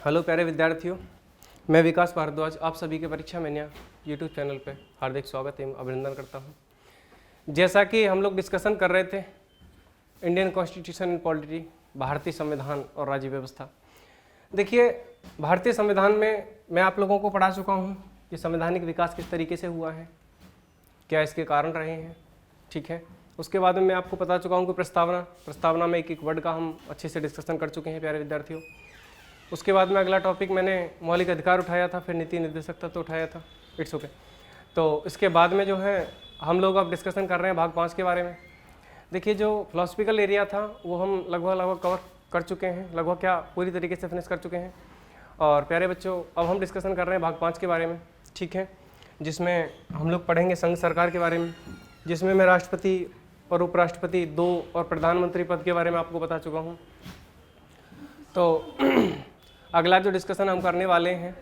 Hello प्यारे विद्यार्थियों, मैं विकास भारद्वाज आप सभी के परीक्षा मैनिया यूट्यूब चैनल पे हार्दिक स्वागत एवं अभिनंदन करता हूं। जैसा कि हम लोग डिस्कशन कर रहे थे इंडियन कॉन्स्टिट्यूशन एंड पॉलिटी, भारतीय संविधान और राज्य व्यवस्था। देखिए, भारतीय संविधान में मैं आप लोगों को पढ़ा चुका हूँ कि संवैधानिक विकास किस तरीके से हुआ है, क्या इसके कारण रहे हैं, ठीक है। उसके बाद में मैं आपको बता चुका हूँ कि प्रस्तावना में एक एक वर्ड का हम अच्छे से डिस्कशन कर चुके हैं प्यारे विद्यार्थियों। उसके बाद में अगला टॉपिक मैंने मौलिक अधिकार उठाया था, फिर नीति निर्देशक तत्व उठाया था, इट्स ओके। तो इसके बाद में जो है हम लोग अब डिस्कशन कर रहे हैं भाग 5 के बारे में। देखिए, जो फिलोसफिकल एरिया था वो हम लगभग कवर कर चुके हैं, लगभग क्या पूरी तरीके से फिनिश कर चुके हैं। और प्यारे बच्चों, अब हम डिस्कशन कर रहे हैं भाग 5 के बारे में, ठीक है, जिसमें हम लोग पढ़ेंगे संघ सरकार के बारे में, जिसमें मैं राष्ट्रपति और उपराष्ट्रपति 2 और प्रधानमंत्री पद के बारे में आपको बता चुका हूँ। तो अगला जो डिस्कशन हम करने वाले हैं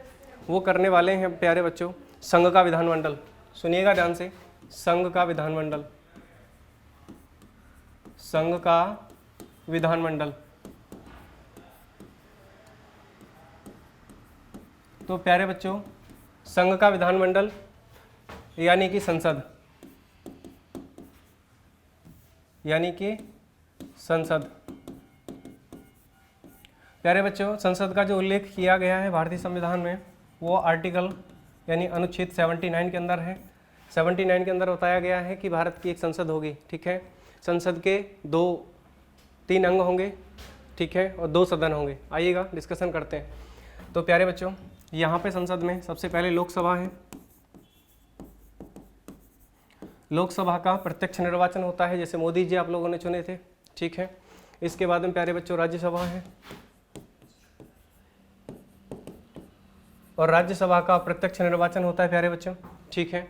वो करने वाले हैं प्यारे बच्चों संघ का विधानमंडल। सुनिएगा ध्यान से, संघ का विधानमंडल, संघ का विधानमंडल। तो प्यारे बच्चों, संघ का विधानमंडल यानी कि संसद, यानी कि संसद। प्यारे बच्चों, संसद का जो उल्लेख किया गया है भारतीय संविधान में वो आर्टिकल यानी अनुच्छेद 79 के अंदर है। 79 के अंदर बताया गया है कि भारत की एक संसद होगी, ठीक है। संसद के 3 अंग होंगे, ठीक है, और 2 सदन होंगे। आइएगा डिस्कशन करते हैं। तो प्यारे बच्चों, यहाँ पे संसद में सबसे पहले लोकसभा है। लोकसभा का प्रत्यक्ष निर्वाचन होता है, जैसे मोदी जी आप लोगों ने चुने थे, ठीक है। इसके बाद में प्यारे बच्चों राज्यसभा है, और राज्यसभा का प्रत्यक्ष निर्वाचन होता है प्यारे बच्चों, ठीक है।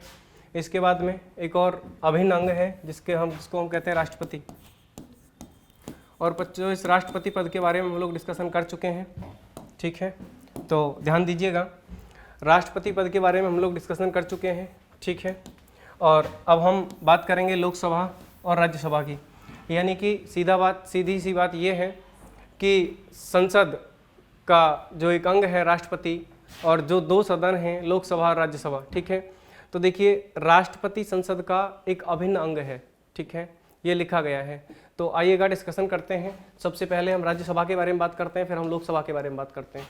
इसके बाद में एक और अभिन्न अंग है जिसको हम कहते हैं राष्ट्रपति। और बच्चों, इस राष्ट्रपति पद के बारे में हम लोग डिस्कशन कर चुके हैं, ठीक है। तो ध्यान दीजिएगा, राष्ट्रपति पद के बारे में हम लोग डिस्कशन कर चुके हैं, ठीक है। और अब हम बात करेंगे लोकसभा और राज्यसभा की। यानी कि सीधी सी बात ये है कि संसद का जो एक अंग है राष्ट्रपति, और जो 2 सदन हैं लोकसभा और राज्यसभा, ठीक है। तो देखिए, राष्ट्रपति संसद का एक अभिन्न अंग है, ठीक है, ये लिखा गया है। तो आइएगा डिस्कशन करते हैं। सबसे पहले हम राज्यसभा के बारे में बात करते हैं, फिर हम लोकसभा के बारे में बात करते हैं।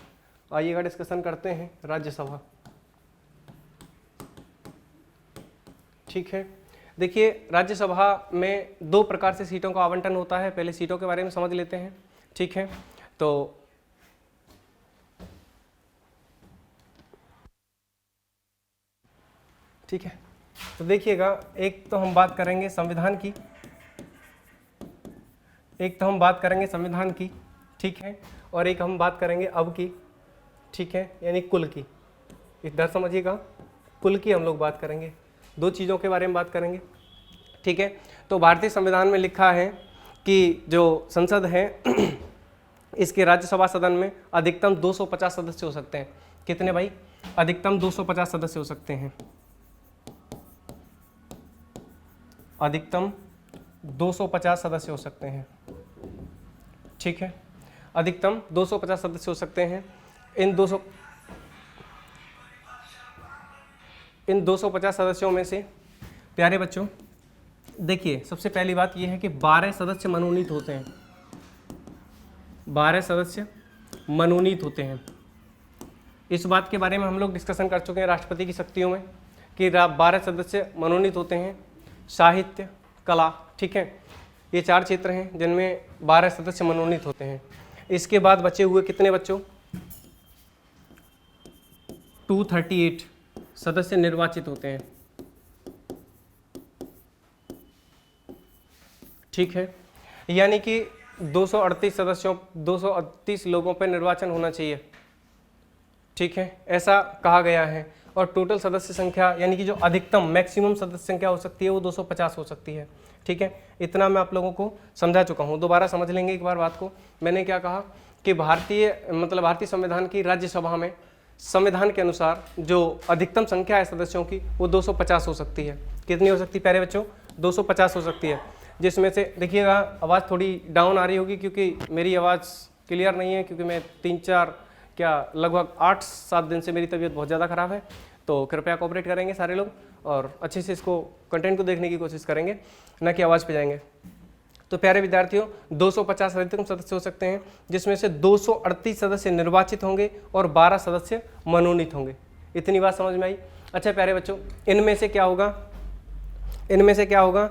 आइएगा डिस्कशन करते हैं राज्यसभा, ठीक है। देखिए, राज्यसभा में 2 प्रकार से सीटों का आवंटन होता है। पहले सीटों के बारे में समझ लेते हैं, ठीक है। तो ठीक है, तो देखिएगा, एक तो हम बात करेंगे संविधान की, ठीक है, और एक हम बात करेंगे अब की, ठीक है, यानी कुल की। इधर समझिएगा, कुल की हम लोग बात करेंगे, 2 चीज़ों के बारे में बात करेंगे, ठीक है। तो भारतीय संविधान में लिखा है कि जो संसद है इसके राज्यसभा सदन में अधिकतम 250 सदस्य हो सकते हैं। कितने भाई? अधिकतम 250 सदस्य हो सकते हैं, अधिकतम 250 सदस्य हो सकते हैं, ठीक है। अधिकतम 250 सदस्य हो सकते हैं। इन 250 सदस्यों में से प्यारे बच्चों देखिए, सबसे पहली बात यह है कि 12 सदस्य मनोनीत होते हैं, 12 सदस्य मनोनीत होते हैं। इस बात के बारे में हम लोग डिस्कशन कर चुके हैं राष्ट्रपति की शक्तियों में कि 12 सदस्य मनोनीत होते हैं। साहित्य, कला, ठीक है, ये 4 क्षेत्र हैं जिनमें 12 सदस्य मनोनीत होते हैं। इसके बाद बचे हुए कितने बच्चों? 238 सदस्य निर्वाचित होते हैं, ठीक है। यानी कि 238 लोगों पर निर्वाचन होना चाहिए, ठीक है, ऐसा कहा गया है। और टोटल सदस्य संख्या यानी कि जो अधिकतम मैक्सिमम सदस्य संख्या हो सकती है वो 250 हो सकती है, ठीक है। इतना मैं आप लोगों को समझा चुका हूँ, दोबारा समझ लेंगे एक बार बात को। मैंने क्या कहा कि भारतीय संविधान की राज्यसभा में संविधान के अनुसार जो अधिकतम संख्या है सदस्यों की वो 250 हो सकती है। कितनी हो सकती है प्यारे बच्चों? 250 हो सकती है। जिसमें से देखिएगा आवाज़ थोड़ी डाउन आ रही होगी क्योंकि मेरी आवाज़ क्लियर नहीं है, क्योंकि मैं 3-4 क्या लगभग 8-7 दिन से मेरी तबीयत बहुत ज़्यादा ख़राब है, तो कृपया कोऑपरेट करेंगे सारे लोग और अच्छे से इसको कंटेंट को देखने की कोशिश करेंगे, ना कि आवाज़ पे जाएंगे। तो प्यारे विद्यार्थियों, 250 अधिकतम सदस्य हो सकते हैं, जिसमें से 238 सदस्य निर्वाचित होंगे और 12 सदस्य मनोनीत होंगे। इतनी बात समझ में आई? अच्छा प्यारे बच्चों, इनमें से क्या होगा,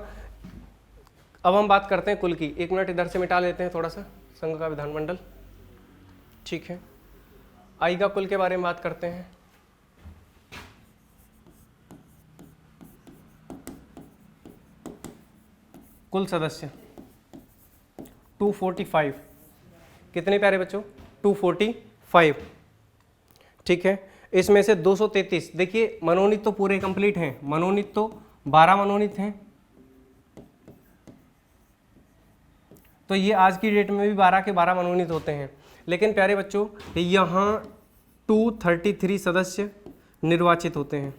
अब हम बात करते हैं कुल की। 1 मिनट इधर से मिटा लेते हैं थोड़ा सा संघ का विधानमंडल, ठीक है। आइगा कुल के बारे में बात करते हैं। कुल सदस्य 245, कितने प्यारे बच्चों? 245, ठीक है। इसमें से 233, देखिए मनोनीत तो पूरे कंप्लीट हैं, मनोनीत तो 12 मनोनीत हैं, तो ये आज की डेट में भी 12 के 12 मनोनीत होते हैं। लेकिन प्यारे बच्चों, यहाँ 233 सदस्य निर्वाचित होते हैं,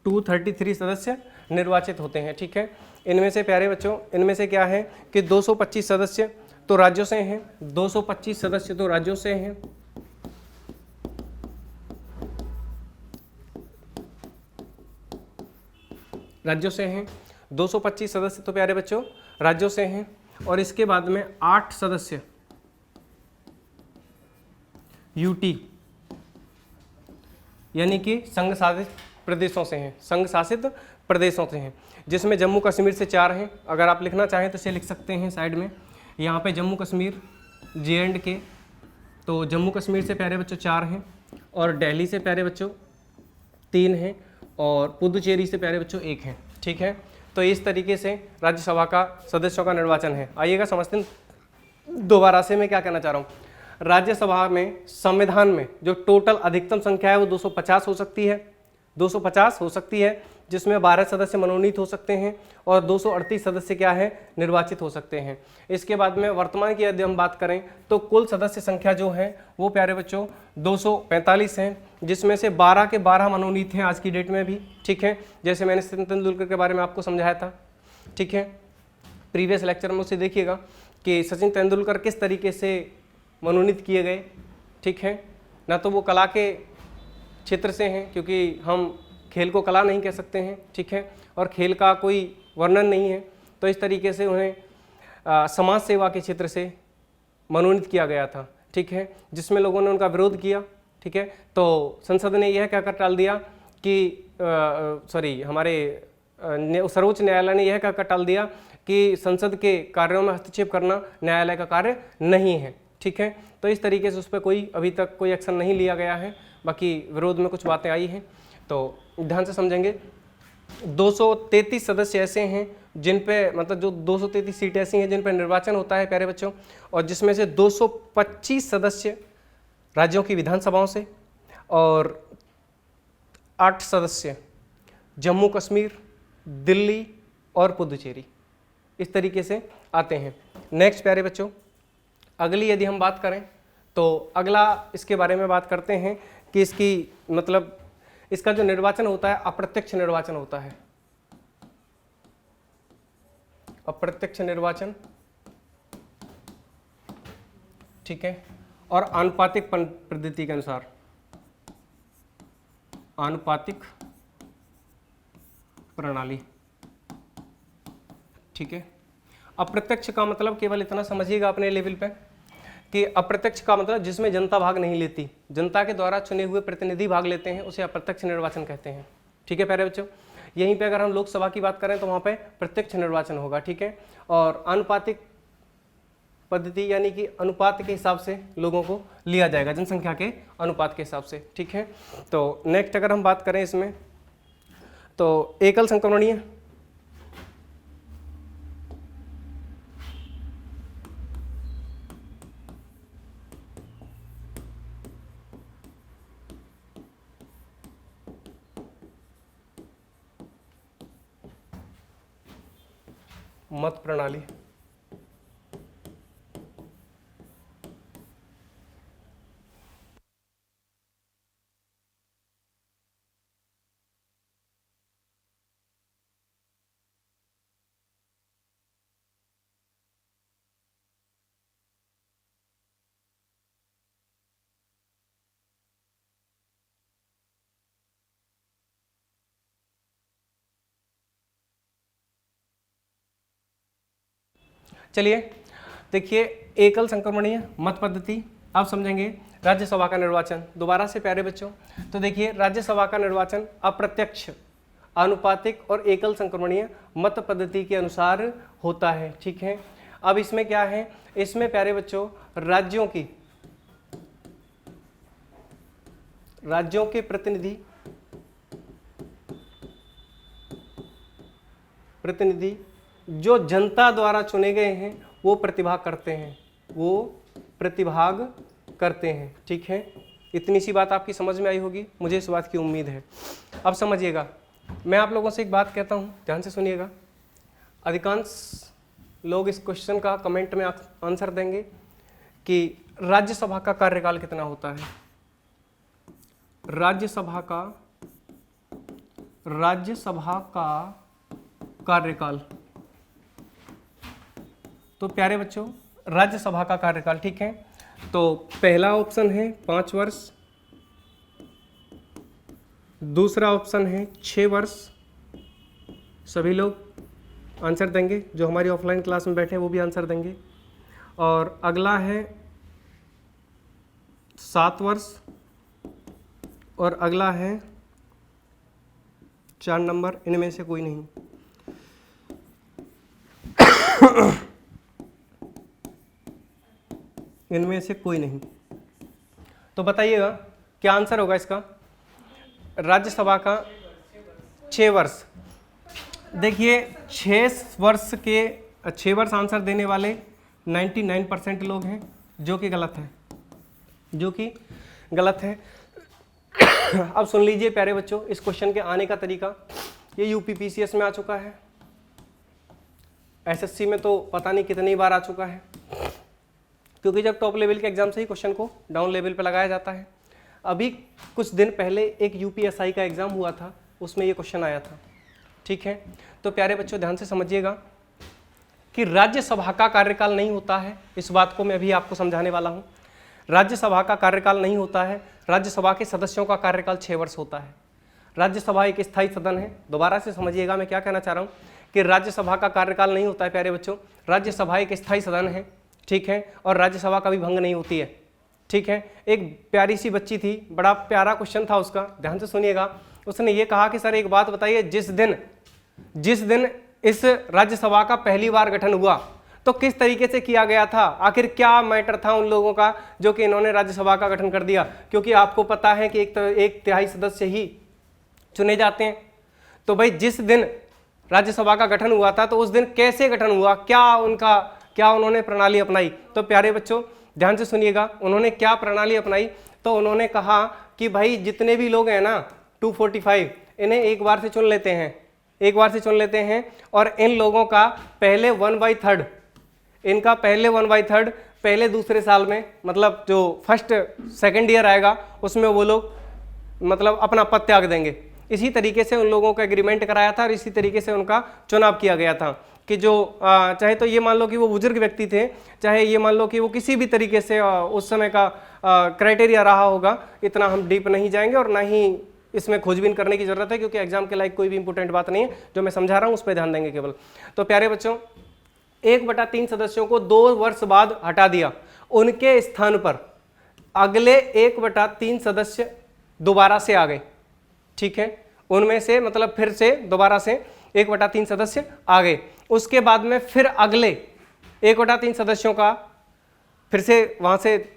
233 सदस्य निर्वाचित होते हैं, ठीक है। इनमें से प्यारे बच्चों, इनमें से क्या है कि 225 सदस्य तो राज्यों से हैं, 225 सदस्य तो राज्यों से हैं, राज्यों से हैं 225 सदस्य तो प्यारे बच्चों राज्यों से हैं। और इसके बाद में 8 सदस्य यूटी यानी कि संघ शासित प्रदेशों से हैं, संघ शासित प्रदेशों से हैं, जिसमें जम्मू कश्मीर से 4 हैं। अगर आप लिखना चाहें तो इसे लिख सकते हैं साइड में, यहाँ पे जम्मू कश्मीर J&K, तो जम्मू कश्मीर से प्यारे बच्चों 4 हैं, और दिल्ली से प्यारे बच्चों 3 हैं, और पुदुचेरी से प्यारे बच्चों 1 हैं, ठीक है। तो इस तरीके से राज्यसभा का सदस्यों का निर्वाचन है। आइएगा समझते हैं दोबारा से मैं क्या कहना चाह रहा हूँ। राज्यसभा में संविधान में जो टोटल अधिकतम संख्या है वो 250 हो सकती है, 250 हो सकती है, जिसमें 12 सदस्य मनोनीत हो सकते हैं और 238 सदस्य क्या है, निर्वाचित हो सकते हैं। इसके बाद में वर्तमान की यदि हम बात करें तो कुल सदस्य संख्या जो है वो प्यारे बच्चों 245 हैं, जिसमें से 12 के 12 मनोनीत हैं आज की डेट में भी, ठीक है। जैसे मैंने सचिन तेंदुलकर के बारे में आपको समझाया था, ठीक है, प्रीवियस लेक्चर में उसे देखिएगा कि सचिन तेंदुलकर किस तरीके से मनोनीत किए गए, ठीक है ना। तो वो कला के क्षेत्र से हैं, क्योंकि हम खेल को कला नहीं कह सकते हैं, ठीक है, और खेल का कोई वर्णन नहीं है, तो इस तरीके से उन्हें समाज सेवा के क्षेत्र से मनोनीत किया गया था, ठीक है, जिसमें लोगों ने उनका विरोध किया, ठीक है। तो संसद ने यह कहकर टाल दिया कि हमारे सर्वोच्च न्यायालय ने यह कहकर टाल दिया कि संसद के कार्यों में हस्तक्षेप करना न्यायालय का कार्य नहीं है, ठीक है। तो इस तरीके से उस पर कोई अभी तक कोई एक्शन नहीं लिया गया है, बाकी विरोध में कुछ बातें आई हैं, तो ध्यान से समझेंगे। 233 सदस्य ऐसे हैं जिन पे मतलब जो 233 सीट ऐसी हैं जिन पर निर्वाचन होता है प्यारे बच्चों, और जिसमें से 225 सदस्य राज्यों की विधानसभाओं से और 8 सदस्य जम्मू कश्मीर, दिल्ली और पुदुचेरी, इस तरीके से आते हैं। नेक्स्ट प्यारे बच्चों, अगली यदि हम बात करें तो अगला इसके बारे में बात करते हैं कि इसकी मतलब इसका जो निर्वाचन होता है अप्रत्यक्ष निर्वाचन होता है, अप्रत्यक्ष निर्वाचन, ठीक है, और आनुपातिक पद्धति के अनुसार, आनुपातिक प्रणाली, ठीक है। अप्रत्यक्ष का मतलब केवल इतना समझिएगा अपने लेवल पे कि अप्रत्यक्ष का मतलब जिसमें जनता भाग नहीं लेती, जनता के द्वारा चुने हुए प्रतिनिधि भाग लेते हैं, उसे अप्रत्यक्ष निर्वाचन कहते हैं, ठीक है प्यारे बच्चों। यहीं पे अगर हम लोकसभा की बात करें तो वहाँ पे प्रत्यक्ष निर्वाचन होगा, ठीक है, और आनुपातिक पद्धति यानी कि अनुपात के हिसाब से लोगों को लिया जाएगा, जनसंख्या के अनुपात के हिसाब से, ठीक है। तो नेक्स्ट अगर हम बात करें इसमें तो एकल संक्रमणीय, मत प्रणाली, चलिए देखिए, एकल संक्रमणीय मत पद्धति आप समझेंगे। राज्यसभा का निर्वाचन, दोबारा से प्यारे बच्चों, तो देखिए राज्यसभा का निर्वाचन अप्रत्यक्ष, आनुपातिक और एकल संक्रमणीय मत पद्धति के अनुसार होता है। ठीक है, अब इसमें क्या है, इसमें प्यारे बच्चों राज्यों के प्रतिनिधि जो जनता द्वारा चुने गए हैं वो प्रतिभाग करते हैं। ठीक है, इतनी सी बात आपकी समझ में आई होगी, मुझे इस बात की उम्मीद है। अब समझिएगा, मैं आप लोगों से एक बात कहता हूँ, ध्यान से सुनिएगा। अधिकांश लोग इस क्वेश्चन का कमेंट में आंसर देंगे कि राज्यसभा का कार्यकाल कितना होता है। राज्यसभा का कार्यकाल, तो प्यारे बच्चों राज्यसभा का कार्यकाल, ठीक है, तो पहला ऑप्शन है 5 वर्ष, दूसरा ऑप्शन है 6 वर्ष। सभी लोग आंसर देंगे, जो हमारी ऑफलाइन क्लास में बैठे हैं वो भी आंसर देंगे। और अगला है 7 वर्ष, और अगला है 4 नंबर, इनमें से कोई नहीं। इनमें से कोई नहीं, तो बताइएगा क्या आंसर होगा इसका। राज्यसभा का 6 वर्ष। देखिए 6 वर्ष आंसर देने वाले 99% लोग हैं, जो कि गलत है। अब सुन लीजिए प्यारे बच्चों, इस क्वेश्चन के आने का तरीका, ये यूपीपीसीएस में आ चुका है, एसएससी में तो पता नहीं कितनी बार आ चुका है, क्योंकि जब टॉप लेवल के एग्जाम से ही क्वेश्चन को डाउन लेवल पे लगाया जाता है। अभी कुछ दिन पहले एक यूपीएसआई का एग्जाम हुआ था, उसमें ये क्वेश्चन आया था। ठीक है, तो प्यारे बच्चों ध्यान से समझिएगा कि राज्यसभा का कार्यकाल नहीं होता है, इस बात को मैं अभी आपको समझाने वाला हूँ। राज्यसभा का कार्यकाल नहीं होता है, राज्यसभा के सदस्यों का कार्यकाल 6 वर्ष होता है। राज्यसभा एक स्थायी सदन है। दोबारा से समझिएगा मैं क्या कहना चाह रहा हूँ कि राज्यसभा का कार्यकाल नहीं होता है प्यारे बच्चों, राज्यसभा एक स्थायी सदन है। ठीक है, और राज्यसभा कभी भंग नहीं होती है। ठीक है, एक प्यारी सी बच्ची थी, बड़ा प्यारा क्वेश्चन था उसका, ध्यान से सुनिएगा। उसने ये कहा कि सर एक बात बताइए, जिस दिन इस राज्यसभा का पहली बार गठन हुआ तो किस तरीके से किया गया था, आखिर क्या मैटर था उन लोगों का जो कि इन्होंने राज्यसभा का गठन कर दिया। क्योंकि आपको पता है कि एक तिहाई सदस्य ही चुने जाते हैं। तो भाई जिस दिन राज्यसभा का गठन हुआ था तो उस दिन कैसे गठन हुआ, क्या उन्होंने प्रणाली अपनाई। तो प्यारे बच्चों ध्यान से सुनिएगा, उन्होंने क्या प्रणाली अपनाई। तो उन्होंने कहा कि भाई जितने भी लोग हैं ना 245, इन्हें एक बार से चुन लेते हैं, और इन लोगों का पहले 1/3, इनका पहले 1/3 पहले दूसरे साल में, मतलब जो फर्स्ट सेकेंड ईयर आएगा उसमें वो लोग मतलब अपना पद त्याग देंगे। इसी तरीके से उन लोगों का एग्रीमेंट कराया था और इसी तरीके से उनका चुनाव किया गया था कि जो चाहे तो ये मान लो कि वो बुजुर्ग व्यक्ति थे, चाहे ये मान लो कि वो किसी भी तरीके से उस समय का क्राइटेरिया रहा होगा, इतना हम डीप नहीं जाएंगे और ना ही इसमें खोजबीन करने की जरूरत है, क्योंकि एग्जाम के लायक कोई भी इंपॉर्टेंट बात नहीं है। जो मैं समझा रहा हूँ उस पर ध्यान देंगे केवल। तो प्यारे बच्चों 1/3 सदस्यों को 2 वर्ष बाद हटा दिया, उनके स्थान पर अगले 1/3 सदस्य दोबारा से आ गए। ठीक है, उनमें से मतलब फिर से दोबारा से 1/3 सदस्य आ गए। उसके बाद में फिर अगले 1/3 सदस्यों का फिर से वहां से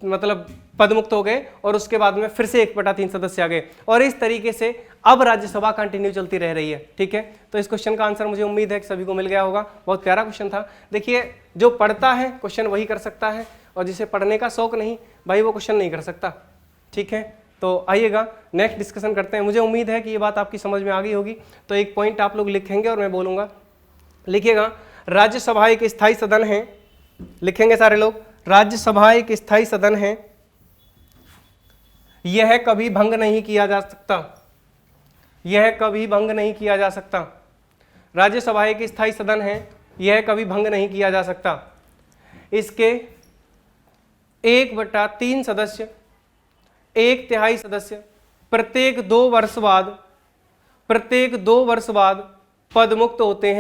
मतलब पद मुक्त हो गए, और उसके बाद में फिर से 1/3 सदस्य आ गए, और इस तरीके से अब राज्यसभा कंटिन्यू चलती रह रही है। ठीक है, तो इस क्वेश्चन का आंसर मुझे उम्मीद है कि सभी को मिल गया होगा। बहुत प्यारा क्वेश्चन था। देखिए जो पढ़ता है क्वेश्चन वही कर सकता है, और जिसे पढ़ने का शौक नहीं भाई वो क्वेश्चन नहीं कर सकता। ठीक है, तो आइएगा नेक्स्ट डिस्कशन करते हैं। मुझे उम्मीद है कि ये बात आपकी समझ में आ गई होगी। तो एक पॉइंट आप लोग लिखेंगे और मैं बोलूँगा, लिखिएगा राज्यसभा एक स्थायी सदन है। लिखेंगे सारे लोग, राज्यसभा एक स्थायी सदन है, यह कभी भंग नहीं किया जा सकता, यह कभी भंग नहीं किया जा सकता। राज्यसभा एक स्थायी सदन है, यह कभी भंग नहीं किया जा सकता। इसके 1/3 सदस्य, 1/3 सदस्य प्रत्येक 2 वर्ष बाद पद मुक्त होते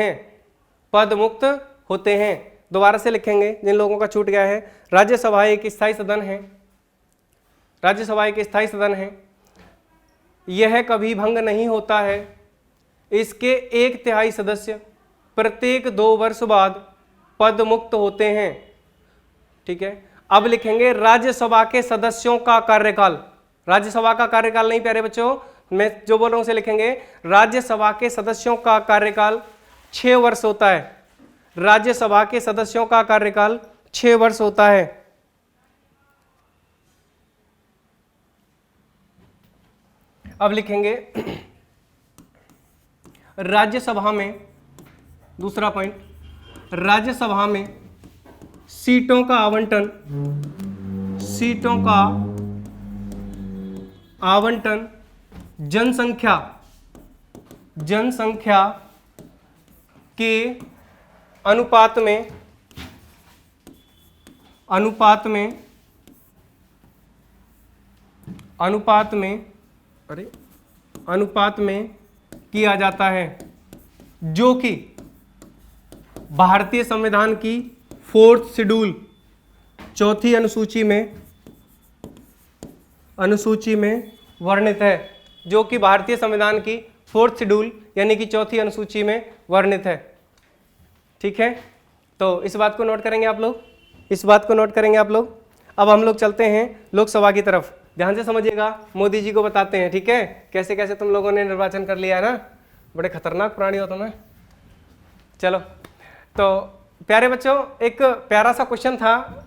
हैं, दोबारा से लिखेंगे जिन लोगों का छूट गया है। राज्यसभा एक स्थायी सदन है, राज्यसभा एक स्थायी सदन है, यह कभी भंग नहीं होता है, इसके 1/3 सदस्य प्रत्येक 2 वर्ष बाद पद मुक्त होते हैं। ठीक है, अब लिखेंगे राज्यसभा के सदस्यों का कार्यकाल। राज्यसभा का कार्यकाल नहीं प्यारे बच्चों, मैं जो बोल रहा हूं उसे लिखेंगे। राज्यसभा के सदस्यों का कार्यकाल 6 वर्ष होता है। राज्यसभा के सदस्यों का कार्यकाल 6 वर्ष होता है। अब लिखेंगे राज्यसभा में, दूसरा पॉइंट, राज्यसभा में सीटों का आवंटन, सीटों का आवंटन जनसंख्या, जनसंख्या के अनुपात में, अनुपात में, अनुपात में, अरे अनुपात में किया जाता है, जो कि भारतीय संविधान की 4th शेड्यूल, चौथी अनुसूची में, अनुसूची में वर्णित है, जो कि भारतीय संविधान की 4th शेड्यूल यानी कि चौथी अनुसूची में वर्णित है। ठीक है, तो इस बात को नोट करेंगे आप लोग, इस बात को नोट करेंगे आप लोग। अब हम लोग चलते हैं लोकसभा की तरफ, ध्यान से समझिएगा, मोदी जी को बताते हैं। ठीक है, कैसे कैसे तुम लोगों ने निर्वाचन कर लिया है ना, बड़े खतरनाक प्राणी हो तुम्हें। चलो, तो प्यारे बच्चों, एक प्यारा सा क्वेश्चन था,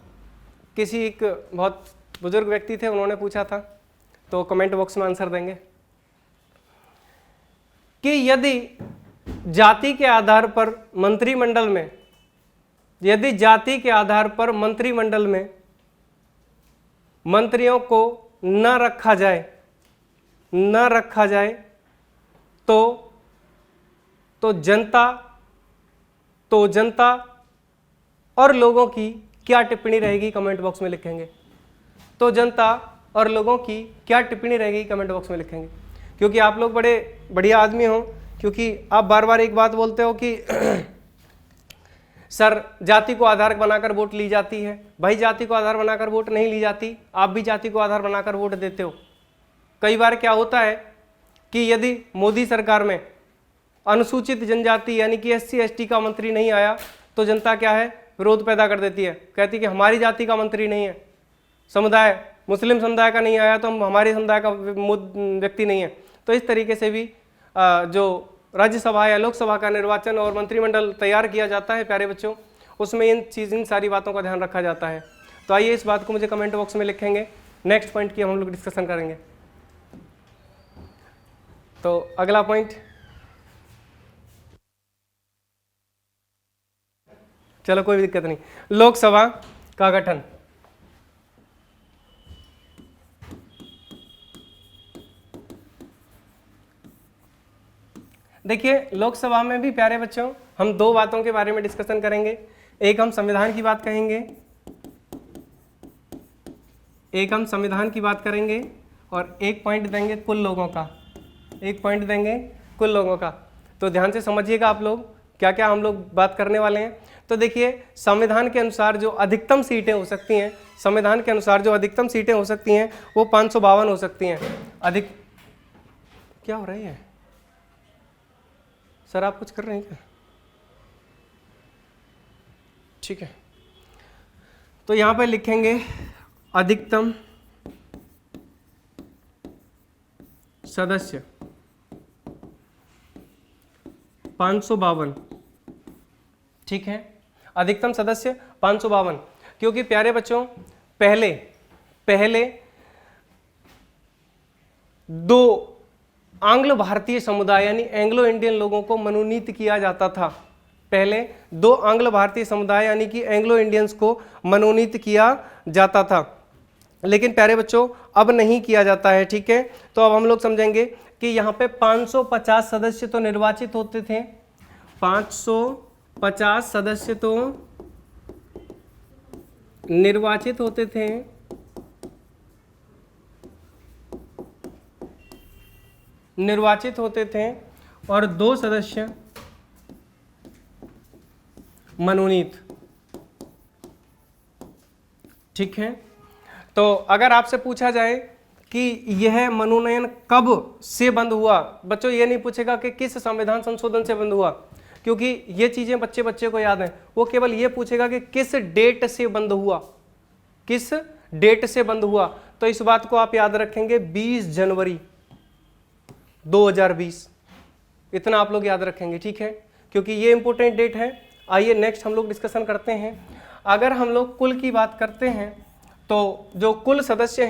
किसी एक बहुत बुजुर्ग व्यक्ति थे, उन्होंने पूछा था, तो कमेंट बॉक्स में आंसर देंगे कि यदि जाति के आधार पर मंत्रिमंडल में, यदि जाति के आधार पर मंत्रिमंडल में मंत्रियों को न रखा जाए, न रखा जाए तो जनता और लोगों की क्या टिप्पणी रहेगी, कमेंट बॉक्स में लिखेंगे। तो जनता और लोगों की क्या टिप्पणी रहेगी, कमेंट बॉक्स में लिखेंगे। क्योंकि आप लोग बड़े बढ़िया आदमी हो, क्योंकि आप बार बार एक बात बोलते हो कि सर जाति को आधार बनाकर वोट ली जाती है। भाई जाति को आधार बनाकर वोट नहीं ली जाती, आप भी जाति को आधार बनाकर वोट देते हो। कई बार क्या होता है कि यदि मोदी सरकार में अनुसूचित जनजाति यानी कि SC ST का मंत्री नहीं आया तो जनता क्या है, विरोध पैदा कर देती है, कहती कि हमारी जाति का मंत्री नहीं है, समुदाय मुस्लिम समुदाय का नहीं आया तो हम हमारे समुदाय का व्यक्ति नहीं है। तो इस तरीके से भी जो राज्यसभा या लोकसभा का निर्वाचन और मंत्रिमंडल तैयार किया जाता है प्यारे बच्चों, उसमें इन सारी बातों का ध्यान रखा जाता है। तो आइए इस बात को मुझे कमेंट बॉक्स में लिखेंगे। नेक्स्ट पॉइंट की हम लोग डिस्कशन करेंगे। तो अगला पॉइंट, चलो कोई दिक्कत नहीं, लोकसभा का गठन। देखिए लोकसभा में भी प्यारे बच्चों हम 2 बातों के बारे में डिस्कशन करेंगे। एक हम संविधान की बात कहेंगे, एक हम संविधान की बात करेंगे और एक पॉइंट देंगे कुल लोगों का, एक पॉइंट देंगे कुल लोगों का। तो ध्यान से समझिएगा आप लोग क्या क्या हम लोग बात करने वाले हैं। तो देखिए संविधान के अनुसार जो अधिकतम सीटें हो सकती हैं, संविधान के अनुसार जो अधिकतम सीटें हो सकती हैं वो 552 हो सकती हैं। अधिक क्या हो रही है सर, आप कुछ कर रहे हैं क्या? ठीक है, तो यहां पर लिखेंगे अधिकतम सदस्य 552। ठीक है, अधिकतम सदस्य 552, क्योंकि प्यारे बच्चों पहले 2 आंग्ल भारतीय समुदाय यानी एंग्लो इंडियन लोगों को मनोनीत किया जाता था। पहले 2 आंग्ल भारतीय समुदाय यानी कि एंग्लो इंडियंस को मनोनीत किया जाता था, लेकिन प्यारे बच्चों अब नहीं किया जाता है। ठीक है, तो अब हम लोग समझेंगे कि यहाँ पे 550 सदस्य तो निर्वाचित होते थे, 550 सदस्य तो निर्वाचित होते थे, और 2 सदस्य मनोनीत ठीक है। तो अगर आपसे पूछा जाए कि यह मनोनयन कब से बंद हुआ, बच्चों ये नहीं पूछेगा कि किस संविधान संशोधन से बंद हुआ, क्योंकि ये चीजें बच्चे को याद है। वो केवल ये पूछेगा कि किस डेट से बंद हुआ, किस डेट से बंद हुआ। तो इस बात को आप याद रखेंगे 20 जनवरी 2020, इतना आप लोग याद रखेंगे, ठीक है, क्योंकि ये इंपॉर्टेंट डेट है। आइए नेक्स्ट हम लोग डिस्कशन करते हैं। अगर हम लोग कुल की बात करते हैं तो जो कुल सदस्य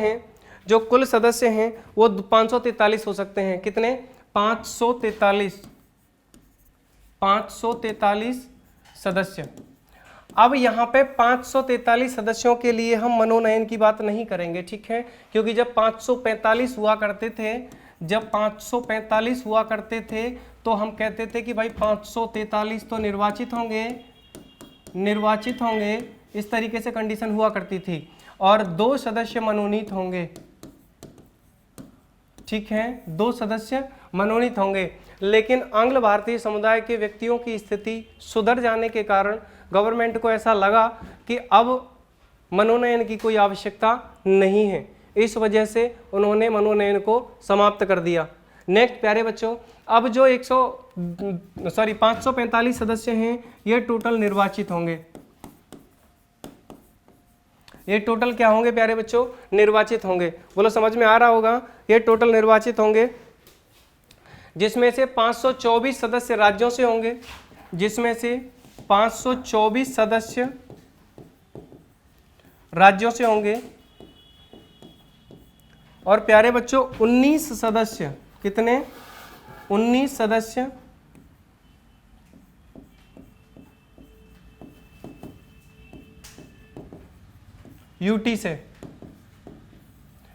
हैं वो 543 हो सकते हैं। कितने? 543 सदस्य। अब यहाँ पे 543 सदस्यों के लिए हम मनोनयन की बात नहीं करेंगे, ठीक है, क्योंकि जब 545 हुआ करते थे तो हम कहते थे कि भाई 543 तो निर्वाचित होंगे, इस तरीके से कंडीशन हुआ करती थी, और 2 सदस्य मनोनीत होंगे, ठीक है, 2 सदस्य मनोनीत होंगे। लेकिन आंग्ल भारतीय समुदाय के व्यक्तियों की स्थिति सुधर जाने के कारण गवर्नमेंट को ऐसा लगा कि अब मनोनयन की कोई आवश्यकता नहीं है, इस वजह से उन्होंने मनोनयन को समाप्त कर दिया। नेक्स्ट प्यारे बच्चों, अब जो 545 सदस्य हैं ये टोटल निर्वाचित होंगे। ये टोटल क्या होंगे प्यारे बच्चों? निर्वाचित होंगे। बोलो समझ में आ रहा होगा? ये टोटल निर्वाचित होंगे, जिसमें से 524 सदस्य राज्यों से होंगे, जिसमें से 524 सदस्य राज्यों से होंगे, और प्यारे बच्चों 19 सदस्य, कितने? 19 सदस्य यूटी से,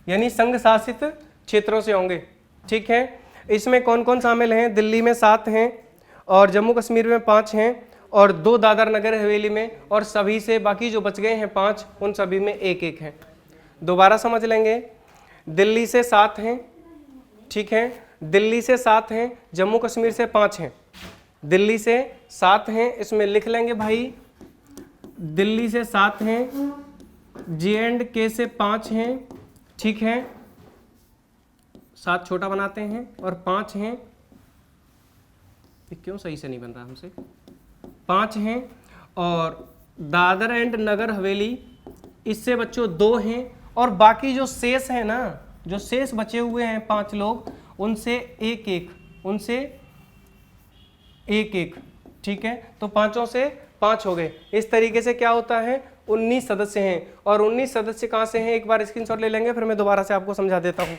यानी संघ शासित क्षेत्रों से होंगे, ठीक है। इसमें कौन कौन शामिल हैं? दिल्ली में 7 हैं, और जम्मू कश्मीर में 5 हैं, और 2 दादर नगर हवेली में, और सभी से बाकी जो बच गए हैं 5, उन सभी में 1-1 है। दोबारा समझ लेंगे, दिल्ली से 7 हैं, ठीक है, दिल्ली से 7 हैं, जम्मू कश्मीर से 5 हैं, दिल्ली से 7 हैं, इसमें लिख लेंगे भाई, दिल्ली से 7 हैं, J&K से 5 हैं, ठीक है, 7 छोटा बनाते हैं, और 5 हैं, क्यों सही से नहीं बन रहा हमसे, 5 हैं, और दादर एंड नगर हवेली, इससे बच्चों 2 हैं, और बाकी जो शेष है ना, जो शेष बचे हुए हैं 5 लोग, उनसे 1-1, ठीक है, तो 5 से 5 हो गए। इस तरीके से क्या होता है? 19 सदस्य हैं, और 19 सदस्य कहाँ से हैं? एक बार स्क्रीनशॉट ले लेंगे, फिर मैं दोबारा से आपको समझा देता हूँ।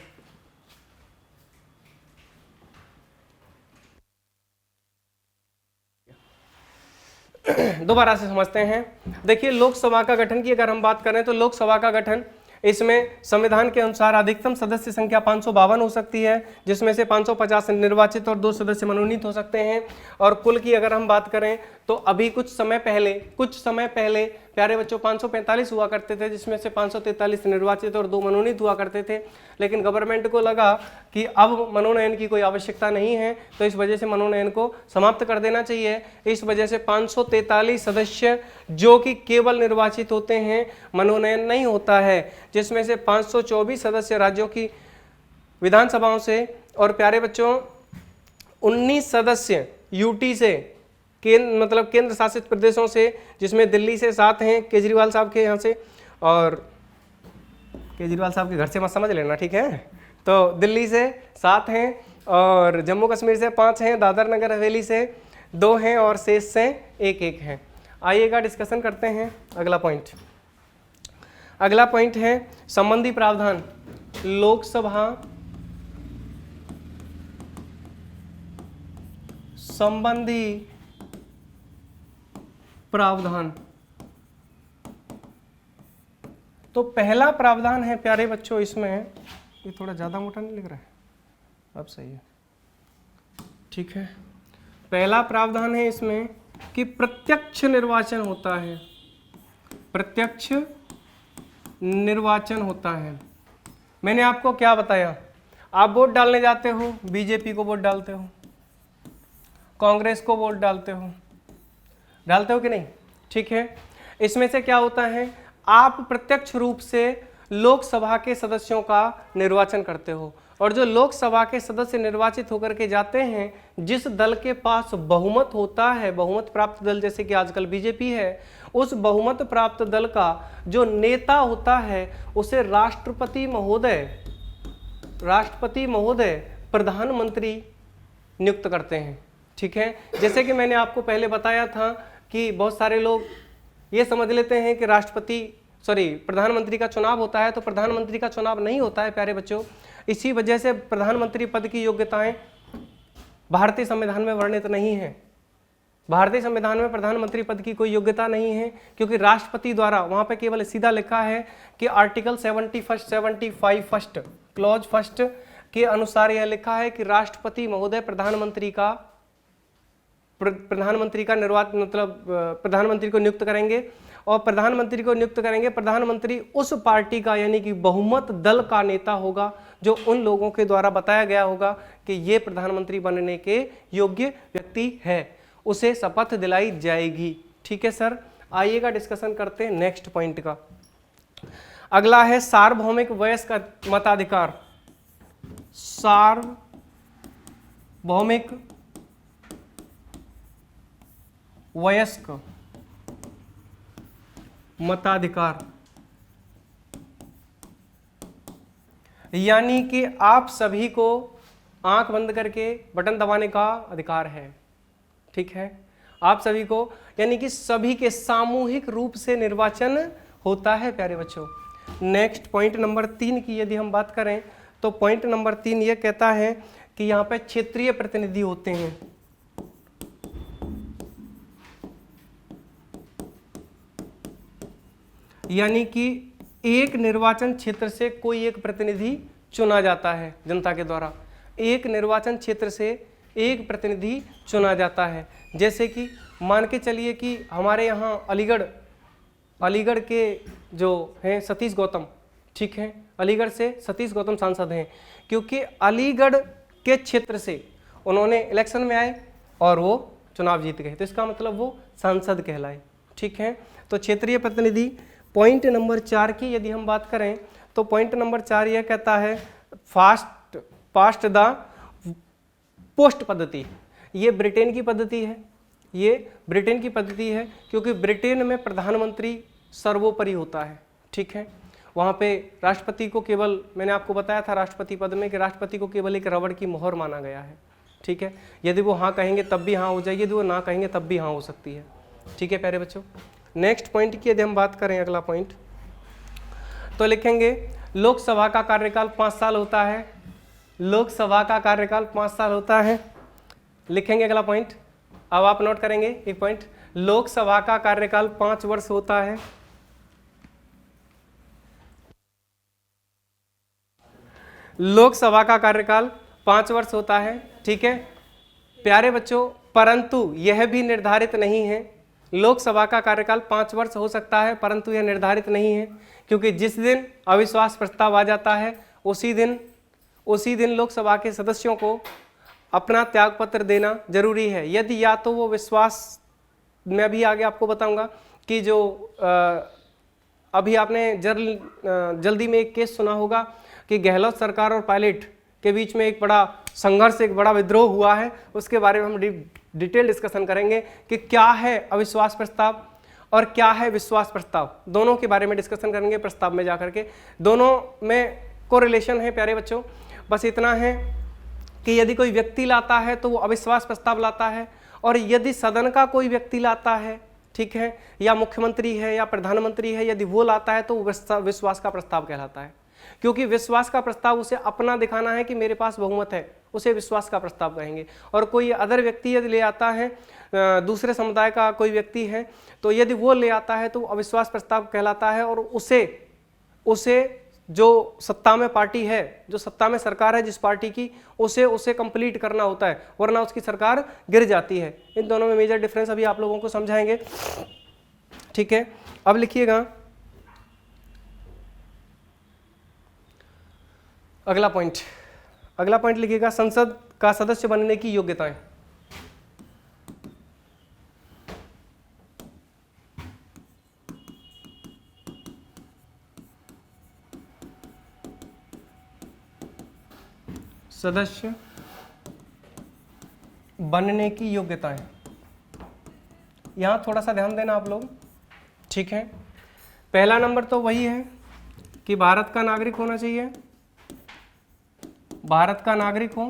दोबारा से समझते हैं। देखिए, लोकसभा का गठन की अगर हम बात करें तो लोकसभा का गठन, इसमें संविधान के अनुसार अधिकतम सदस्य संख्या 552 हो सकती है, जिसमें से 550 निर्वाचित और 2 सदस्य मनोनीत हो सकते हैं। और कुल की अगर हम बात करें तो अभी कुछ समय पहले प्यारे बच्चों 545 हुआ करते थे, जिसमें से 543 निर्वाचित और 2 मनोनीत हुआ करते थे। लेकिन गवर्नमेंट को लगा कि अब मनोनयन की कोई आवश्यकता नहीं है, तो इस वजह से मनोनयन को समाप्त कर देना चाहिए। इस वजह से 543 सदस्य जो कि केवल निर्वाचित होते हैं, मनोनयन नहीं होता है, जिसमें से 524 सदस्य राज्यों की विधानसभाओं से, और प्यारे बच्चों 19 सदस्य यूटी से, केंद्र शासित प्रदेशों से, जिसमें दिल्ली से 7 हैं केजरीवाल साहब के यहाँ से, और केजरीवाल साहब के घर से मत समझ लेना, ठीक है। तो दिल्ली से 7 हैं, और जम्मू कश्मीर से 5 हैं, दादर नगर हवेली से 2 हैं, और शेष से 1-1 हैं। आइएगा डिस्कशन करते हैं अगला पॉइंट। अगला पॉइंट है संबंधी प्रावधान। लोकसभा संबंधी प्रावधान। तो पहला प्रावधान है प्यारे बच्चों, इसमें ये थोड़ा ज़्यादा मोटा नहीं लिख रहा है, अब सही है, ठीक है। पहला प्रावधान है इसमें कि प्रत्यक्ष निर्वाचन होता है, प्रत्यक्ष निर्वाचन होता है। मैंने आपको क्या बताया? आप वोट डालने जाते हो, बीजेपी को वोट डालते हो, कांग्रेस को वोट डालते हो कि नहीं, ठीक है। इसमें से क्या होता है? आप प्रत्यक्ष रूप से लोकसभा के सदस्यों का निर्वाचन करते हो, और जो लोकसभा के सदस्य निर्वाचित होकर के जाते हैं, जिस दल के पास बहुमत होता है, बहुमत प्राप्त दल जैसे कि आजकल बीजेपी है, उस बहुमत प्राप्त दल का जो नेता होता है उसे राष्ट्रपति महोदय प्रधानमंत्री नियुक्त करते हैं। ठीक है, जैसे कि मैंने आपको पहले बताया था कि बहुत सारे लोग ये समझ लेते हैं कि प्रधानमंत्री का चुनाव होता है, तो प्रधानमंत्री का चुनाव नहीं होता है प्यारे बच्चों। इसी वजह से प्रधानमंत्री पद की योग्यताएं भारतीय संविधान में वर्णित नहीं है। भारतीय संविधान में प्रधानमंत्री पद की कोई योग्यता नहीं है, क्योंकि राष्ट्रपति द्वारा वहां पे केवल सीधा लिखा है कि आर्टिकल 75 फर्स्ट क्लॉज फर्स्ट के अनुसार यह लिखा है कि राष्ट्रपति महोदय प्रधानमंत्री का निर्वाचन मतलब प्रधानमंत्री को नियुक्त करेंगे, और प्रधानमंत्री को नियुक्त करेंगे। प्रधानमंत्री उस पार्टी का यानी कि बहुमत दल का नेता होगा, जो उन लोगों के द्वारा बताया गया होगा कि ये प्रधानमंत्री बनने के योग्य व्यक्ति है, उसे शपथ दिलाई जाएगी। ठीक है सर, आइएगा डिस्कशन करते हैं नेक्स्ट पॉइंट का। अगला है सार्वभौमिक वयस्क मताधिकार। सार्वभौमिक वयस्क मताधिकार यानी कि आप सभी को आंख बंद करके बटन दबाने का अधिकार है। ठीक है, आप सभी को यानी कि सभी के सामूहिक रूप से निर्वाचन होता है प्यारे बच्चों। नेक्स्ट पॉइंट नंबर 3 की यदि हम बात करें तो पॉइंट नंबर 3 ये कहता है कि यहाँ पे क्षेत्रीय प्रतिनिधि होते हैं। यानी कि एक निर्वाचन क्षेत्र से कोई एक प्रतिनिधि चुना जाता है जनता के द्वारा। एक निर्वाचन क्षेत्र से एक प्रतिनिधि चुना जाता है। जैसे कि मान के चलिए कि हमारे यहाँ अलीगढ़ के जो हैं सतीश गौतम, ठीक है, अलीगढ़ से सतीश गौतम सांसद हैं, क्योंकि अलीगढ़ के क्षेत्र से उन्होंने इलेक्शन में आए और वो चुनाव जीत गए, तो इसका मतलब वो सांसद कहलाए। ठीक है, तो क्षेत्रीय प्रतिनिधि। पॉइंट नंबर 4 की यदि हम बात करें तो पॉइंट नंबर 4 यह कहता है पास्ट द पोस्ट पद्धति। ये ब्रिटेन की पद्धति है, क्योंकि ब्रिटेन में प्रधानमंत्री सर्वोपरि होता है। ठीक है, वहाँ पे राष्ट्रपति को केवल, मैंने आपको बताया था राष्ट्रपति पद में कि राष्ट्रपति को केवल एक रबड़ की मोहर माना गया है। ठीक है, यदि वो हाँ कहेंगे तब भी हाँ हो जाएगी, यदि वो ना कहेंगे तब भी हाँ हो सकती है। ठीक है प्यारे बच्चों, नेक्स्ट पॉइंट की यदि हम बात करें, अगला पॉइंट तो लिखेंगे लोकसभा का कार्यकाल 5 साल होता है। लोकसभा का कार्यकाल 5 साल होता है, लिखेंगे अगला पॉइंट। अब आप नोट करेंगे एक पॉइंट, लोकसभा का कार्यकाल 5 वर्ष होता है। लोकसभा का कार्यकाल 5 वर्ष होता है। ठीक है प्यारे बच्चों, परंतु यह भी निर्धारित नहीं है। लोकसभा का कार्यकाल 5 वर्ष हो सकता है, परंतु यह निर्धारित नहीं है, क्योंकि जिस दिन अविश्वास प्रस्ताव आ जाता है उसी दिन लोकसभा के सदस्यों को अपना त्यागपत्र देना जरूरी है। यदि या तो वो विश्वास, मैं भी आगे आपको बताऊंगा कि जो अभी आपने जल्दी में एक केस सुना होगा कि गहलोत सरकार और पायलट के बीच में एक बड़ा संघर्ष, एक बड़ा विद्रोह हुआ है। उसके बारे में हम डिटेल डिस्कशन करेंगे कि क्या है अविश्वास प्रस्ताव और क्या है विश्वास प्रस्ताव, दोनों के बारे में डिस्कशन करेंगे प्रस्ताव में जाकर के। दोनों में कोरिलेशन है प्यारे बच्चों। बस इतना है कि यदि कोई व्यक्ति लाता है तो वो अविश्वास प्रस्ताव लाता है, और यदि सदन का कोई व्यक्ति लाता है, ठीक है, या मुख्यमंत्री है या प्रधानमंत्री है, यदि वो लाता है तो वो विश्वास का प्रस्ताव कहलाता है। क्योंकि विश्वास का प्रस्ताव उसे अपना दिखाना है कि मेरे पास बहुमत है, उसे विश्वास का प्रस्ताव कहेंगे। और कोई अदर व्यक्ति यदि ले आता है, दूसरे समुदाय का कोई व्यक्ति है, तो यदि वो ले आता है तो अविश्वास प्रस्ताव कहलाता है, और उसे जो सत्ता में पार्टी है, जो सत्ता में सरकार है जिस पार्टी की, उसे कंप्लीट करना होता है, वरना उसकी सरकार गिर जाती है। इन दोनों में मेजर डिफरेंस अभी आप लोगों को समझाएंगे। ठीक है, अब लिखिएगा अगला पॉइंट लिखिएगा, संसद का सदस्य बनने की योग्यताएं। सदस्य बनने की योग्यताएं, यहां थोड़ा सा ध्यान देना आप लोग, ठीक है। पहला नंबर तो वही है कि भारत का नागरिक होना चाहिए, भारत का नागरिक हो,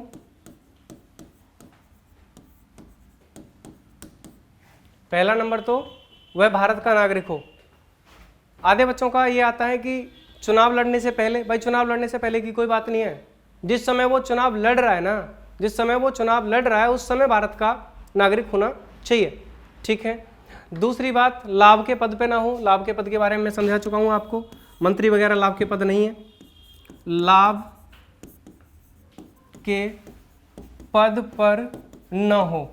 पहला नंबर तो वह भारत का नागरिक हो। आधे बच्चों का ये आता है कि चुनाव लड़ने से पहले, भाई चुनाव लड़ने से पहले की कोई बात नहीं है, जिस समय वो चुनाव लड़ रहा है ना, जिस समय वो चुनाव लड़ रहा है उस समय भारत का नागरिक होना चाहिए, ठीक है। दूसरी बात, लाभ के पद पे ना हो, लाभ के पद के बारे में मैं समझा चुका हूं आपको, मंत्री वगैरह लाभ के पद नहीं है, लाभ के पद पर न हो।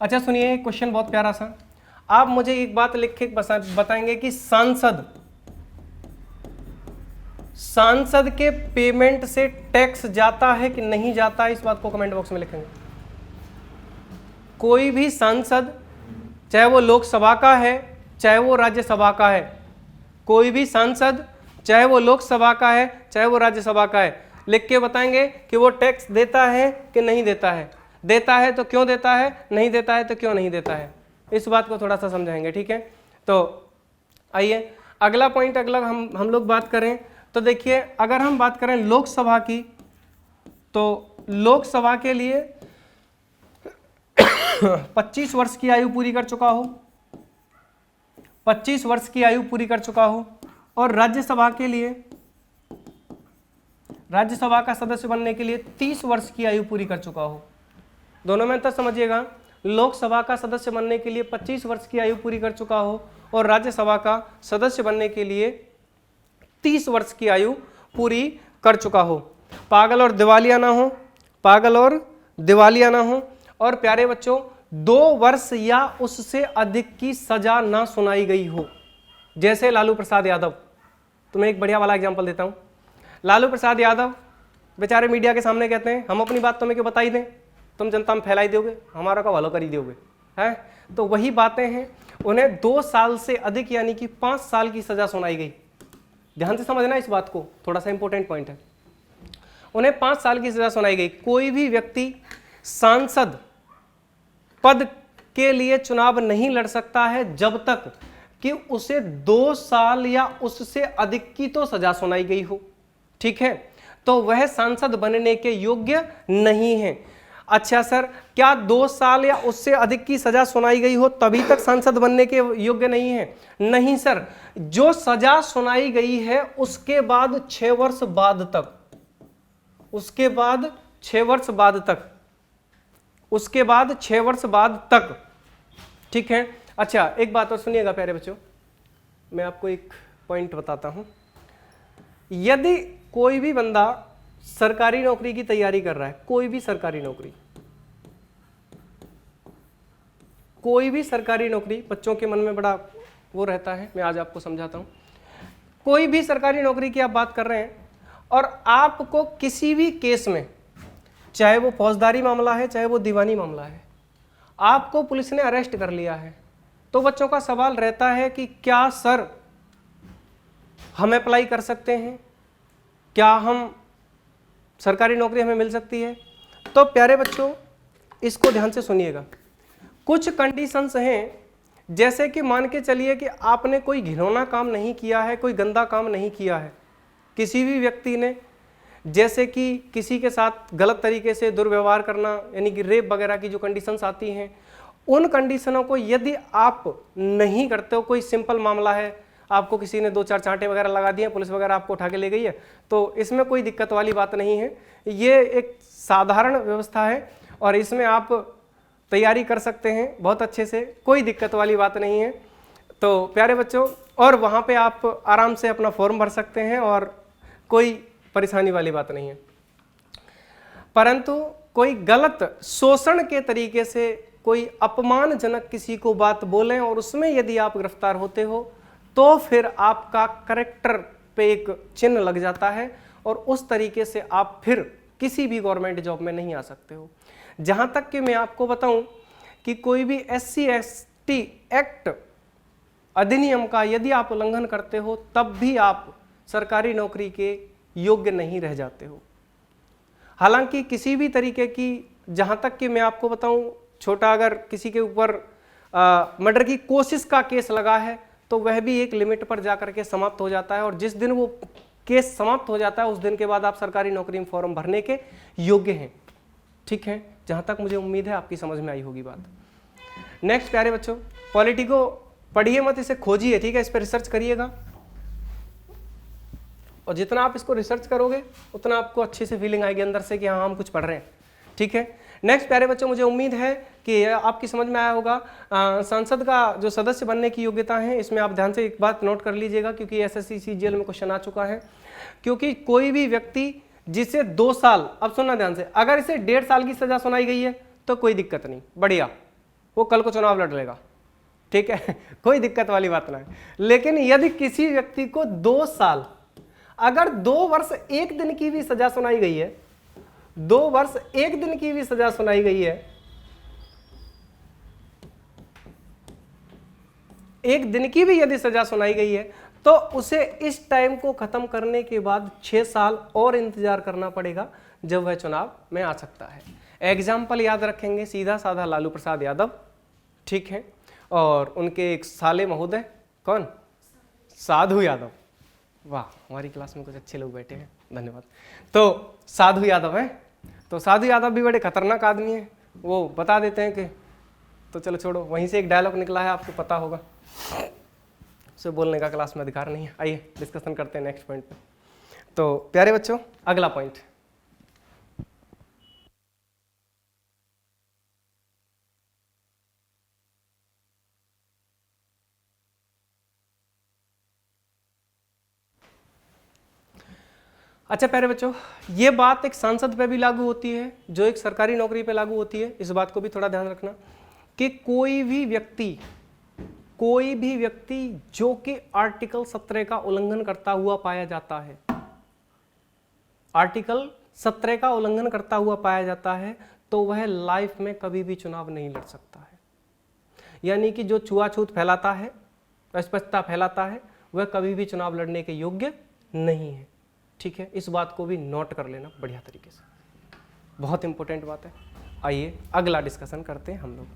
अच्छा सुनिए, क्वेश्चन बहुत प्यारा सा, आप मुझे एक बात लिख के बताएंगे कि सांसद के पेमेंट से टैक्स जाता है कि नहीं जाता है, इस बात को कमेंट बॉक्स में लिखेंगे। कोई भी सांसद, चाहे वो लोकसभा का है चाहे वो राज्यसभा का है, कोई भी सांसद चाहे वो लोकसभा का है चाहे वो राज्यसभा का है, लिख के बताएंगे कि वो टैक्स देता है कि नहीं देता है, देता है तो क्यों देता है, नहीं देता है तो क्यों नहीं देता है, इस बात को थोड़ा सा समझाएंगे, ठीक है। तो आइए अगला पॉइंट, अगला हम लोग बात करें तो देखिए, अगर हम बात करें लोकसभा की, तो लोकसभा के लिए 25 वर्ष की आयु पूरी कर चुका हो, 25 वर्ष की आयु पूरी कर चुका हो, और राज्यसभा के लिए, राज्यसभा का सदस्य बनने के लिए 30 वर्ष की आयु पूरी कर चुका हो। दोनों में अंतर समझिएगा, लोकसभा का सदस्य बनने के लिए 25 वर्ष की आयु पूरी कर चुका हो और राज्यसभा का सदस्य बनने के लिए 30 वर्ष की आयु पूरी कर चुका हो, पागल और दिवालिया ना हो, पागल और दिवालिया ना हो, और प्यारे बच्चों 2 वर्ष या उससे अधिक की सजा ना सुनाई गई हो। जैसे लालू प्रसाद यादव, तुम्हें एक बढ़िया वाला एग्जांपल देता हूं, लालू प्रसाद यादव बेचारे मीडिया के सामने कहते हैं हम अपनी बात तुम्हें क्यों बताई दें, तुम जनता में फैलाई दोगे, हमारा का भलो कर ही दोगे, है। तो वही बातें हैं, उन्हें 2 साल से अधिक यानी कि 5 साल की सजा सुनाई गई। ध्यान से समझना इस बात को, थोड़ा सा इंपॉर्टेंट पॉइंट है, उन्हें 5 साल की सजा सुनाई गई। कोई भी व्यक्ति सांसद पद के लिए चुनाव नहीं लड़ सकता है जब तक कि उसे 2 साल या उससे अधिक की तो सजा सुनाई गई हो, ठीक है, तो वह सांसद बनने के योग्य नहीं है। अच्छा सर, क्या 2 साल या उससे अधिक की सजा सुनाई गई हो तभी तक सांसद बनने के योग्य नहीं है? नहीं सर, जो सजा सुनाई गई है उसके बाद 6 वर्ष बाद तक, उसके बाद 6 वर्ष बाद तक, उसके बाद 6 वर्ष बाद तक, ठीक है। अच्छा एक बात और सुनिएगा प्यारे बच्चों, मैं आपको एक पॉइंट बताता हूं। यदि कोई भी बंदा सरकारी नौकरी की तैयारी कर रहा है, कोई भी सरकारी नौकरी, कोई भी सरकारी नौकरी, बच्चों के मन में बड़ा वो रहता है, मैं आज आपको समझाता हूं। कोई भी सरकारी नौकरी की आप बात कर रहे हैं और आपको किसी भी केस में, चाहे वो फौजदारी मामला है चाहे वो दीवानी मामला है, आपको पुलिस ने अरेस्ट कर लिया है, तो बच्चों का सवाल रहता है कि क्या सर हम अप्लाई कर सकते हैं, क्या हम सरकारी नौकरी हमें मिल सकती है? तो प्यारे बच्चों इसको ध्यान से सुनिएगा। कुछ कंडीशंस हैं, जैसे कि मान के चलिए कि आपने कोई घिनौना काम नहीं किया है, कोई गंदा काम नहीं किया है, किसी भी व्यक्ति ने, जैसे कि किसी के साथ गलत तरीके से दुर्व्यवहार करना, यानी कि रेप वगैरह की जो कंडीशंस आती हैं, उन कंडीशनों को यदि आप नहीं करते हो, कोई सिंपल मामला है, आपको किसी ने 2-4 चांटे वगैरह लगा दिए, पुलिस वगैरह आपको उठा के ले गई है, तो इसमें कोई दिक्कत वाली बात नहीं है, ये एक साधारण व्यवस्था है और इसमें आप तैयारी कर सकते हैं बहुत अच्छे से, कोई दिक्कत वाली बात नहीं है। तो प्यारे बच्चों, और वहाँ पे आप आराम से अपना फॉर्म भर सकते हैं और कोई परेशानी वाली बात नहीं है। परंतु कोई गलत शोषण के तरीके से कोई अपमानजनक किसी को बात बोलें और उसमें यदि आप गिरफ्तार होते हो तो फिर आपका कैरेक्टर पे एक चिन्ह लग जाता है और उस तरीके से आप फिर किसी भी गवर्नमेंट जॉब में नहीं आ सकते हो। जहाँ तक कि मैं आपको बताऊं कि कोई भी SC/ST एक्ट अधिनियम का यदि आप उल्लंघन करते हो तब भी आप सरकारी नौकरी के योग्य नहीं रह जाते हो। हालांकि किसी भी तरीके की, जहां तक कि मैं आपको बताऊं, छोटा अगर किसी के ऊपर मर्डर की कोशिश का केस लगा है तो वह भी एक लिमिट पर जाकर के समाप्त हो जाता है, और जिस दिन वो केस समाप्त हो जाता है उस दिन के बाद आप सरकारी नौकरी में फॉर्म भरने के योग्य हैं। ठीक है, जहां तक मुझे उम्मीद है आपकी समझ में आई होगी बात। नेक्स्ट प्यारे बच्चों, पॉलिटी को पढ़िए मत, इसे खोजिए, ठीक है, इस पर रिसर्च करिएगा, और जितना आप इसको रिसर्च करोगे उतना आपको अच्छी से फीलिंग आएगी अंदर से कि हाँ हम कुछ पढ़ रहे हैं। ठीक है, नेक्स्ट प्यारे बच्चों, मुझे उम्मीद है कि आपकी समझ में आया होगा संसद का जो सदस्य बनने की योग्यता है। इसमें आप ध्यान से एक बात नोट कर लीजिएगा, क्योंकि एसएससी सीजीएल में क्वेश्चन आ चुका है। क्योंकि कोई भी व्यक्ति जिसे 2 साल, अब सुनना ध्यान से, अगर इसे 1.5 साल की सजा सुनाई गई है तो कोई दिक्कत नहीं, बढ़िया, वो कल को चुनाव लड़ लेगा। ठीक है, कोई दिक्कत वाली बात ना है। लेकिन यदि किसी व्यक्ति को 2 साल, अगर 2 वर्ष 1 दिन की भी सजा सुनाई गई है, 2 वर्ष 1 दिन की भी सजा सुनाई गई है, 1 दिन की भी यदि सजा सुनाई गई है, तो उसे इस टाइम को खत्म करने के बाद 6 साल और इंतजार करना पड़ेगा, जब वह चुनाव में आ सकता है। एग्जाम्पल याद रखेंगे, सीधा साधा लालू प्रसाद यादव, ठीक है, और उनके एक साले महोदय, कौन, साधु यादव। वाह, हमारी क्लास में कुछ अच्छे लोग बैठे हैं, धन्यवाद। तो साधु यादव है, तो साधु यादव भी बड़े खतरनाक आदमी हैं, वो बता देते हैं कि, तो चलो छोड़ो, वहीं से एक डायलॉग निकला है, आपको पता होगा, उसे बोलने का क्लास में अधिकार नहीं है। आइए डिस्कशन करते हैं नेक्स्ट पॉइंट पे। तो प्यारे बच्चों, अगला पॉइंट, अच्छा प्यारे बच्चों, ये बात एक सांसद पे भी लागू होती है, जो एक सरकारी नौकरी पे लागू होती है। इस बात को भी थोड़ा ध्यान रखना कि कोई भी व्यक्ति जो कि आर्टिकल 17 का उल्लंघन करता हुआ पाया जाता है, आर्टिकल 17 का उल्लंघन करता हुआ पाया जाता है, तो वह लाइफ में कभी भी चुनाव नहीं लड़ सकता है। यानी कि जो छुआछूत फैलाता है, अस्पष्टता फैलाता है, वह कभी भी चुनाव लड़ने के योग्य नहीं है। ठीक है, इस बात को भी नोट कर लेना बढ़िया तरीके से, बहुत इंपॉर्टेंट बात है। आइए अगला डिस्कशन करते हैं हम लोग।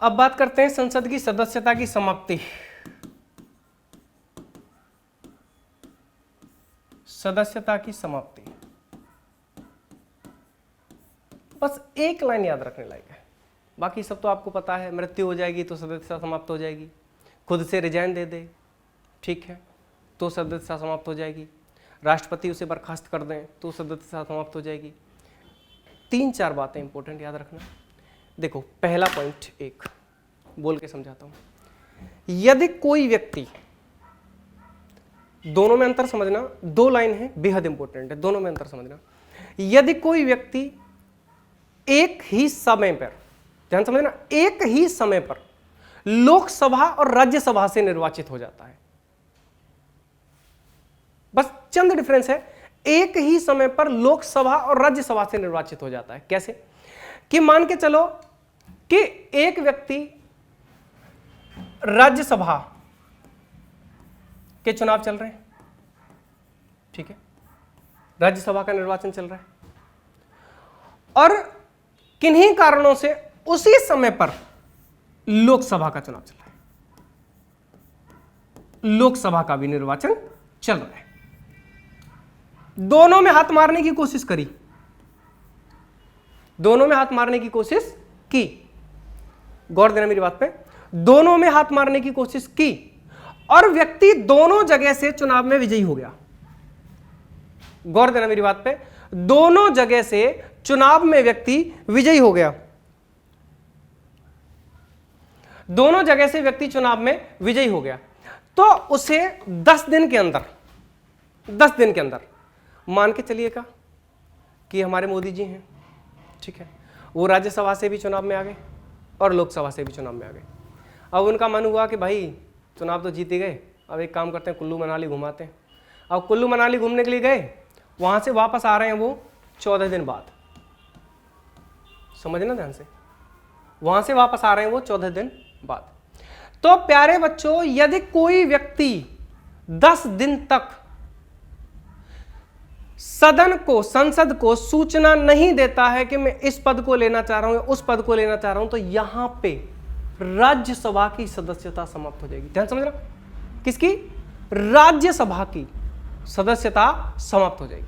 अब बात करते हैं संसद की सदस्यता की समाप्ति। सदस्यता की समाप्ति, बस एक लाइन याद रखने लायक है, बाकी सब तो आपको पता है। मृत्यु हो जाएगी तो सदस्यता समाप्त हो जाएगी, खुद से रिजाइन दे दे, ठीक है, तो सदस्यता समाप्त हो जाएगी, राष्ट्रपति उसे बर्खास्त कर दें तो सदस्यता समाप्त हो जाएगी। 3-4 बातें इंपॉर्टेंट याद रखना। देखो, पहला पॉइंट एक बोल के समझाता हूं। यदि कोई व्यक्ति, दोनों में अंतर समझना, 2 लाइन है, बेहद इंपॉर्टेंट है, दोनों में अंतर समझना। यदि कोई व्यक्ति एक ही समय पर, ध्यान समझना, एक ही समय पर लोकसभा और राज्यसभा से निर्वाचित हो जाता है, बस चंद डिफरेंस है, एक ही समय पर लोकसभा और राज्यसभा से निर्वाचित हो जाता है। कैसे कि मान के चलो कि एक व्यक्ति राज्यसभा के चुनाव चल रहे हैं, ठीक है, राज्यसभा का निर्वाचन चल रहा है, और किन्हीं कारणों से उसी समय पर लोकसभा का चुनाव चल रहा है, लोकसभा का भी निर्वाचन चल रहा है। दोनों में हाथ मारने की कोशिश करी, दोनों में हाथ मारने की कोशिश की, गौर देना मेरी बात पे, दोनों में हाथ मारने की कोशिश की, और व्यक्ति दोनों जगह से चुनाव में विजयी हो गया। गौर देना मेरी बात पे, दोनों जगह से चुनाव में व्यक्ति विजयी हो गया, दोनों जगह से व्यक्ति चुनाव में विजयी हो गया, तो उसे 10 दिन के अंदर, 10 दिन के अंदर, मान के चलिएगा कि हमारे मोदी जी हैं, ठीक है, वो राज्यसभा से भी चुनाव में आ गए और लोकसभा से भी चुनाव में आ गए। अब उनका मन हुआ कि भाई चुनाव तो जीते गए, अब एक काम करते हैं, कुल्लू मनाली घुमाते हैं। अब कुल्लू मनाली घूमने के लिए गए, वहां से वापस आ रहे हैं वो 14 दिन बाद, समझना ध्यान से, वहां से वापस आ रहे हैं वो 14 दिन बाद। तो प्यारे बच्चों, यदि कोई व्यक्ति 10 दिन तक सदन को, संसद को सूचना नहीं देता है कि मैं इस पद को लेना चाह रहा हूं या उस पद को लेना चाह रहा हूं, तो यहां पे राज्यसभा की सदस्यता समाप्त हो जाएगी। ध्यान समझना, किसकी? राज्यसभा की सदस्यता समाप्त हो जाएगी।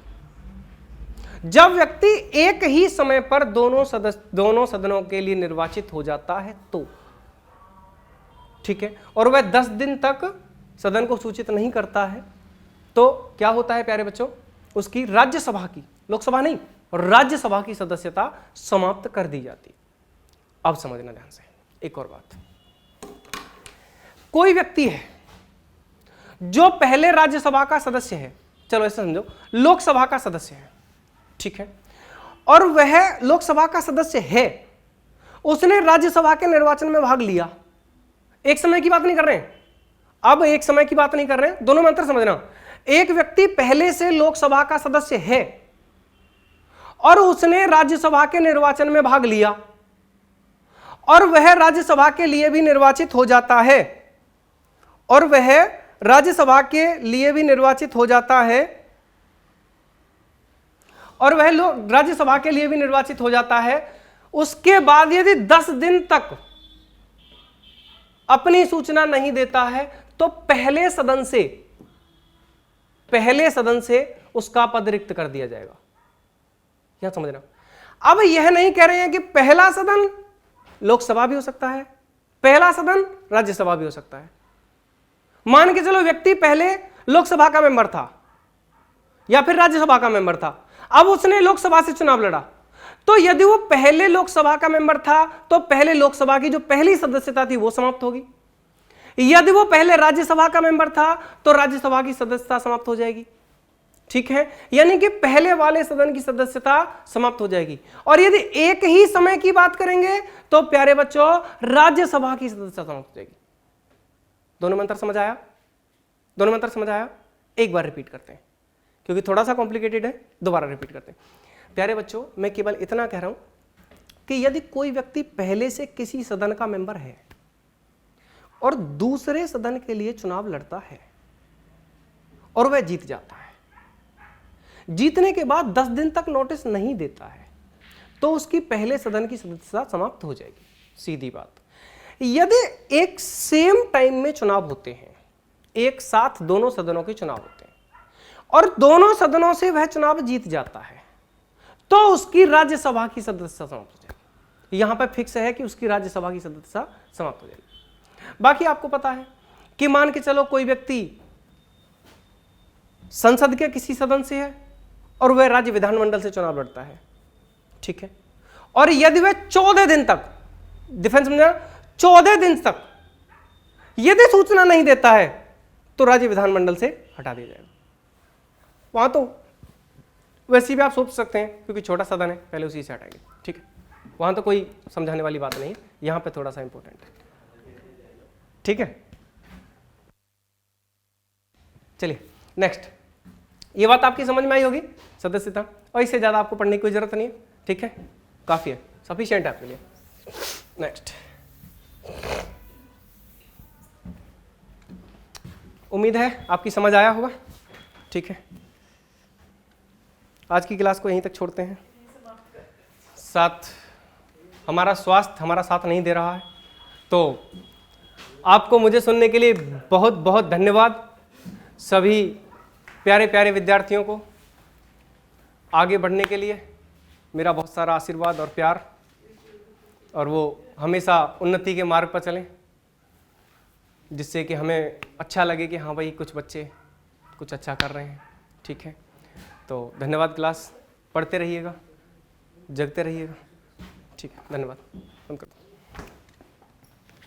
जब व्यक्ति एक ही समय पर दोनों सदनों के लिए निर्वाचित हो जाता है तो, ठीक है, और वह 10 दिन तक सदन को सूचित नहीं करता है, तो क्या होता है प्यारे बच्चों? उसकी राज्यसभा की, लोकसभा नहीं, राज्यसभा की सदस्यता समाप्त कर दी जाती। अब समझना ध्यान से एक और बात, कोई व्यक्ति है जो पहले राज्यसभा का सदस्य है, चलो ऐसे समझो, लोकसभा का सदस्य है, ठीक है, और वह लोकसभा का सदस्य है, उसने राज्यसभा के निर्वाचन में भाग लिया। एक समय की बात नहीं कर रहे हैं, अब एक समय की बात नहीं कर रहे हैं, दोनों में अंतर समझना। एक व्यक्ति पहले से लोकसभा का सदस्य है और उसने राज्यसभा के निर्वाचन में भाग लिया और वह राज्यसभा के लिए भी निर्वाचित हो जाता है, और वह राज्यसभा के लिए भी निर्वाचित हो जाता है, और वह राज्यसभा के लिए भी निर्वाचित हो जाता है। उसके बाद यदि 10 दिन तक अपनी सूचना नहीं देता है तो पहले सदन से उसका पद रिक्त कर दिया जाएगा। यहां समझना, अब यह नहीं कह रहे हैं कि पहला सदन लोकसभा भी हो सकता है, पहला सदन राज्यसभा भी हो सकता है। मान के चलो व्यक्ति पहले लोकसभा का मेंबर था या फिर राज्यसभा का मेंबर था, अब उसने लोकसभा से चुनाव लड़ा, तो यदि वो पहले लोकसभा का मेंबर था तो पहले लोकसभा की जो पहली सदस्यता थी वो समाप्त होगी। यदि वो पहले राज्यसभा का मेंबर था तो राज्यसभा की सदस्यता समाप्त हो जाएगी, ठीक है, यानी कि पहले वाले सदन की सदस्यता समाप्त हो जाएगी। और यदि एक ही समय की बात करेंगे तो प्यारे बच्चों राज्यसभा की सदस्यता समाप्त हो जाएगी। दोनों में अंतर समझ आया? दोनों में अंतर समझ आया? एक बार रिपीट करते हैं क्योंकि थोड़ा सा कॉम्प्लिकेटेड है, दोबारा रिपीट करते हैं। प्यारे बच्चों, मैं केवल इतना कह रहा हूं कि यदि कोई व्यक्ति पहले से किसी सदन का मेंबर है और दूसरे सदन के लिए चुनाव लड़ता है और वह जीत जाता है, जीतने के बाद 10 दिन तक नोटिस नहीं देता है, तो उसकी पहले सदन की सदस्यता समाप्त हो जाएगी। सीधी बात। यदि एक सेम टाइम में चुनाव होते हैं, एक साथ दोनों सदनों के चुनाव होते हैं और दोनों सदनों से वह चुनाव जीत जाता है, तो उसकी राज्यसभा की सदस्यता समाप्त हो जाएगी। यहां पर फिक्स है कि उसकी राज्यसभा की सदस्यता समाप्त हो जाएगी। बाकी आपको पता है कि मान के चलो कोई व्यक्ति संसद के किसी सदन से है और वह राज्य विधानमंडल से चुनाव लड़ता है, ठीक है, और यदि वह 14 दिन तक, डिफेंस समझना, 14 दिन तक यदि सूचना नहीं देता है तो राज्य विधानमंडल से हटा दिया जाएगा। वहां तो वैसे भी आप सोच सकते हैं क्योंकि छोटा सदन है, पहले उसी से हटाएंगे, ठीक है, वहां तो कोई समझाने वाली बात नहीं है, यहां पे थोड़ा सा इंपॉर्टेंट है, ठीक है। चलिए नेक्स्ट, ये बात आपकी समझ में आई होगी सदस्यता, और इससे ज्यादा आपको पढ़ने की कोई जरूरत नहीं है, ठीक है, काफी है, सफिशिएंट है आपके लिए। नेक्स्ट, उम्मीद है आपकी समझ आया होगा, ठीक है। आज की क्लास को यहीं तक छोड़ते हैं। साथ हमारा स्वास्थ्य हमारा साथ नहीं दे रहा है, तो आपको मुझे सुनने के लिए बहुत बहुत धन्यवाद। सभी प्यारे प्यारे विद्यार्थियों को आगे बढ़ने के लिए मेरा बहुत सारा आशीर्वाद और प्यार, और वो हमेशा उन्नति के मार्ग पर चलें, जिससे कि हमें अच्छा लगे कि हाँ भाई कुछ बच्चे कुछ अच्छा कर रहे हैं, ठीक है। तो धन्यवाद। क्लास पढ़ते रहिएगा, जगते रहिएगा, ठीक है, धन्यवाद। बंद करते हैं।